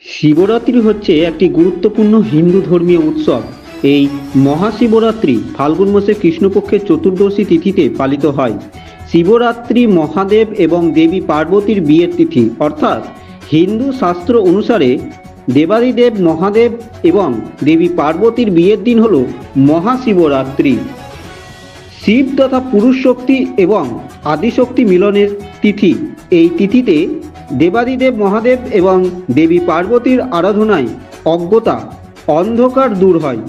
শিবরাত্রি হচ্ছে একটি গুরুত্বপূর্ণ হিন্দু ধর্মীয় উৎসব। এই মহাশিবরাত্রি ফাল্গুন মাসের কৃষ্ণপক্ষের চতুর্দশী তিথিতে পালিত হয়। শিবরাত্রি মহাদেব এবং দেবী পার্বতীর বিয়ের তিথি, অর্থাৎ হিন্দু শাস্ত্র অনুসারে দেবাদিদেব মহাদেব এবং দেবী পার্বতীর বিয়ের দিন হল মহাশিবরাত্রি। শিব তথা পুরুষ শক্তি এবং আদিশক্তি মিলনের তিথি। এই তিথিতে দেবাদিদেব মহাদেব এবং দেবী পার্বতীর আরাধনায় অজ্ঞতা অন্ধকার দূর হয়।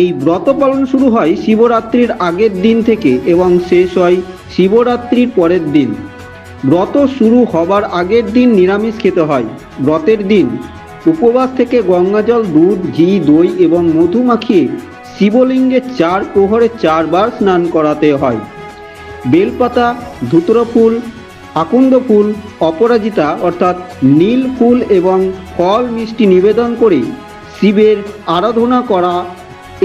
এই ব্রত পালন শুরু হয় শিবরাত্রির আগের দিন থেকে এবং শেষ হয় শিবরাত্রির পরের দিন। ব্রত শুরু হবার আগের দিন নিরামিষ খেতে হয়। ব্রতের দিন উপবাস থেকে গঙ্গাজল, দুধ, ঘি, দই এবং মধু মাখিয়ে শিবলিঙ্গে 4 প্রহরে 4 বার স্নান করাতে হয়। বেলপাতা, ধুতরা ফুল, আকন্দ ফুল, অপরাজিতা অর্থাৎ নীল ফুল এবং ফল মিষ্টি নিবেদন করে শিবের আরাধনা করা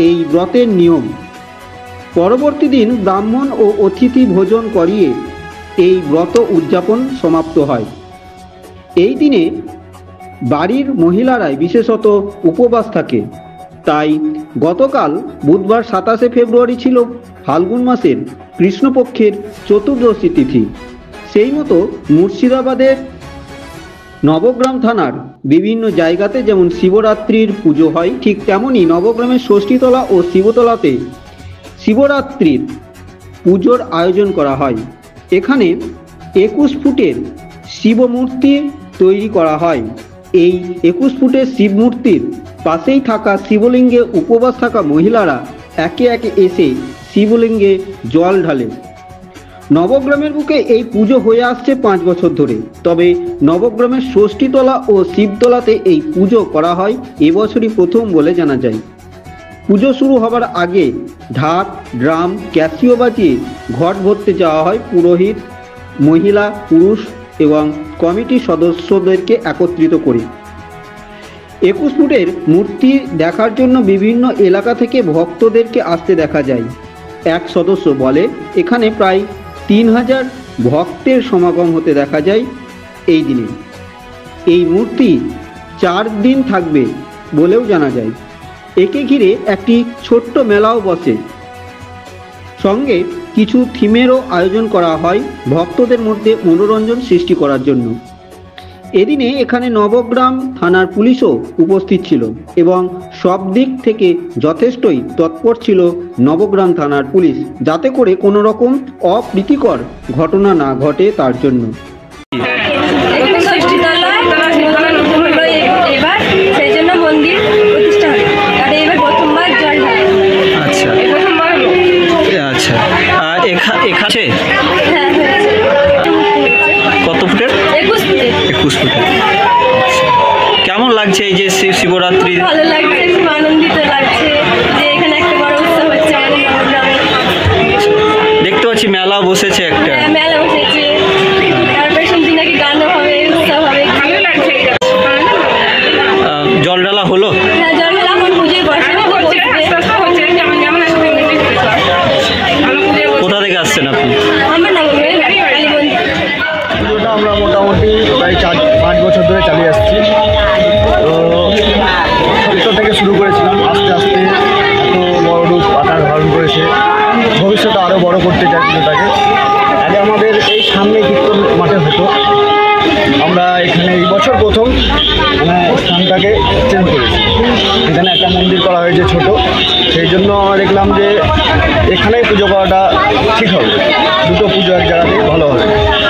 এই ব্রতের নিয়ম। পরবর্তী দিন ব্রাহ্মণ ও অতিথি ভোজন করিয়ে এই ব্রত উদযাপন সমাপ্ত হয়। এই দিনে বাড়ির মহিলারাই বিশেষত উপবাস থাকে। তাই গতকাল বুধবার 27শে ফেব্রুয়ারি ছিল ফাল্গুন মাসের কৃষ্ণপক্ষের চতুর্দশী তিথি। সেই মতো মুর্শিদাবাদের নবগ্রাম থানার বিভিন্ন জায়গাতে যেমন শিবরাত্রির পুজো হয়, ঠিক তেমনই নবগ্রামের ষষ্ঠীতলা ও শিবতলাতে শিবরাত্রির পুজোর আয়োজন করা হয়। এখানে 21 ফুটের শিবমূর্তি তৈরি করা হয়। এই 21 ফুটের শিবমূর্তির পাশেই থাকা শিবলিঙ্গে উপবাস থাকা মহিলারা একে একে এসে শিবলিঙ্গে জল ঢালে। নবগ্রামের বুকে এই পুজো হয়ে আসছে 5 বছর ধরে। তবে নবগ্রামের ষষ্ঠীতলা ও শিবতলাতে এই পুজো করা হয় এবছরই প্রথম বলে জানা যায়। পুজো শুরু হবার আগে ঢাক, ড্রাম, ক্যাসিও বাজিয়ে ঘট ভরতে যাওয়া হয়। পুরোহিত, মহিলা, পুরুষ এবং কমিটির সদস্যদেরকে একত্রিত করে 21 ফুটের মূর্তি দেখার জন্য বিভিন্ন এলাকা থেকে ভক্তদেরকে আসতে দেখা যায়। এক সদস্য বলে, এখানে প্রায় 3000 ভক্তের সমাগম হতে দেখা যায় এই দিনে। এই মূর্তি 4 দিন থাকবে বলেও জানা যায়। একে ঘিরে একটি ছোট্ট মেলাও বসে। সঙ্গে কিছু থিমেরও আয়োজন করা হয় ভক্তদের মধ্যে মনোরঞ্জন সৃষ্টি করার জন্য। এদিনে এখানে নবগ্রাম থানার পুলিশও উপস্থিত ছিল এবং সব দিক থেকে যথেষ্টই তৎপর ছিল নবগ্রাম থানার পুলিশ, যাতে করে কোনো রকম অপ্রীতিকর ঘটনা না ঘটে তার জন্য। কত ফুটের? 21 ফুটের। কেমন লাগছে এই যে শিবরাত্রি? ভালো লাগছে, খুব আনন্দিত লাগছে যে এখানে একটা বড় উৎসব হচ্ছে আমাদের নবগ্রামে। দেখতে পাচ্ছি মেলা বসেছে একটা। মেলা বসেছে, তারপরে শুনছি নাকি গানও হবে, উৎসব হবে। ভালো লাগছে। জল ঢালা হলো? হ্যাঁ, জল ঢালা এখন পুজোয় বসে। কোথা থেকে আসছেন আপনি? আমার নবগ্রামে কালীগঞ্জ। পুজোটা আমরা মোটামুটি প্রায় 4-5 বছর ধরে চালিয়ে আসছি। তো ছোট্ট থেকে শুরু করেছিলাম, আস্তে আস্তে এত বড় রূপ আকার ধারণ করেছে। ভবিষ্যতে আরও বড় করতে চাই পুজোটাকে। আগে আমাদের এই সামনে কীর্তন মাঠে হতো, আমরা এখানে এই বছর প্রথম স্থানটাকে চেঞ্জ করেছি। এখানে একটা মন্দির করা হয়েছে ছোট, সেই জন্য দেখলাম যে এখানেই পুজো করাটা ঠিক হবে। দুটো পুজো এক জায়গাতেই ভালো হবে,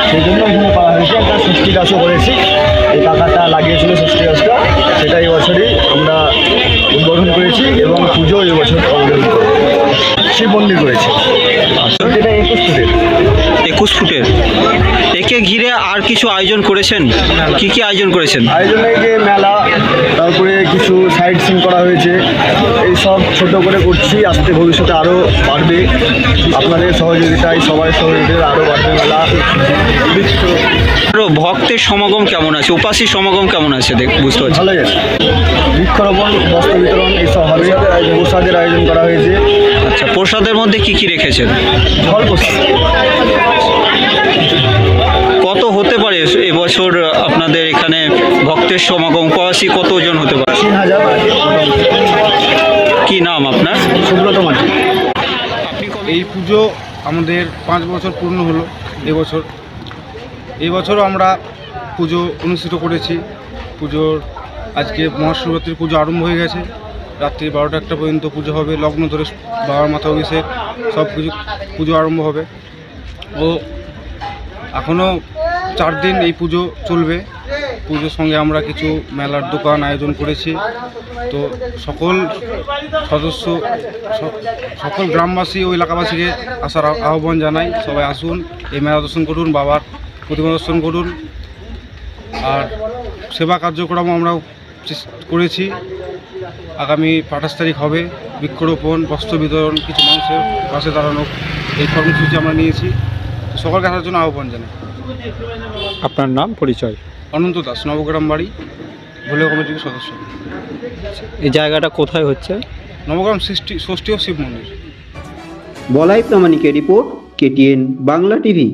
সেই জন্য এখানে করা হয়েছে। একটা ষষ্ঠী গাছও করেছি, এই কাকাটা লাগিয়েছিল ষষ্ঠী গাছটা, সেটা এই বছরই আমরা উদ্বোধন করেছি এবং পুজো এই বছর উদ্বোধন করেছি। শিব মন্দির করেছি, এটা 21 ফুটের। 21 ফুটের। একে ঘিরে আর কিছু আয়োজন করেছেন? কি কি আয়োজন করেছেন? আয়োজনে যে মেলা, তারপরে কিছু সাইট সিন করা হয়েছে, এইসব ছোট করে করছি। আস্তে ভবিষ্যতে আরও বাড়বে, আপনাদের সহযোগিতায়, সবার সহযোগিতায় আরও বাড়বে মেলা। ভক্তের সমাগম কেমন আছে? উপাসীর সমাগম কেমন আছে বুঝতে পারছি? ভালোই আছে। বৃক্ষরোপণ, বস্ত্র বিতরণ এইসব হবে। প্রসাদের আয়োজন করা হয়েছে। আচ্ছা, প্রসাদের মধ্যে কি কি রেখেছেন? জল বসে কত হতে পারে এবছর আপনাদের এখানে ভক্তের সমাগম? উপবাসী কতজন হতে পারে? 3000 কি নাম আপনার? সুব্রত মাঝি। এই পুজো আমাদের 5 বছর পূর্ণ হলো এবছরও আমরা পুজো অনুষ্ঠিত করেছি। পুজোর আজকে মহাশিবরাত্রির পুজো আরম্ভ হয়ে গেছে। রাত্রি 12টা-1টা পর্যন্ত পুজো হবে, লগ্ন ধরে বাবার মাথা অভিষেক সব কিছু পুজো আরম্ভ হবে। ও এখনও 4 দিন এই পুজো চলবে। পুজোর সঙ্গে আমরা কিছু মেলার দোকান আয়োজন করেছি। তো সকল সদস্য সকল গ্রামবাসী ও এলাকাবাসীকে আসার আহ্বান জানাই। সবাই আসুন, এই মেলা দর্শন করুন, বাবার প্রতিমা দর্শন করুন। আর সেবা কার্যক্রম আমরাও করেছি। আগামী 28 তারিখ হবে বৃক্ষরোপণ, বস্ত্র বিতরণ, কিছু মানুষের পাশে দাঁড়ানো, এই কর্মসূচি আমরা নিয়েছি। সকলকে আসার জন্য আহ্বান জানাই। আপনার নাম, পরিচয়? অনন্ত দাস, নবগ্রাম বাড়ি, ভোলে কমিটির সদস্য। এই জায়গাটা কোথায় হচ্ছে? নবগ্রাম ষষ্ঠী ও শিব মন্দির। বলাই প্রামাণিকের রিপোর্ট, KTN বাংলা টিভি।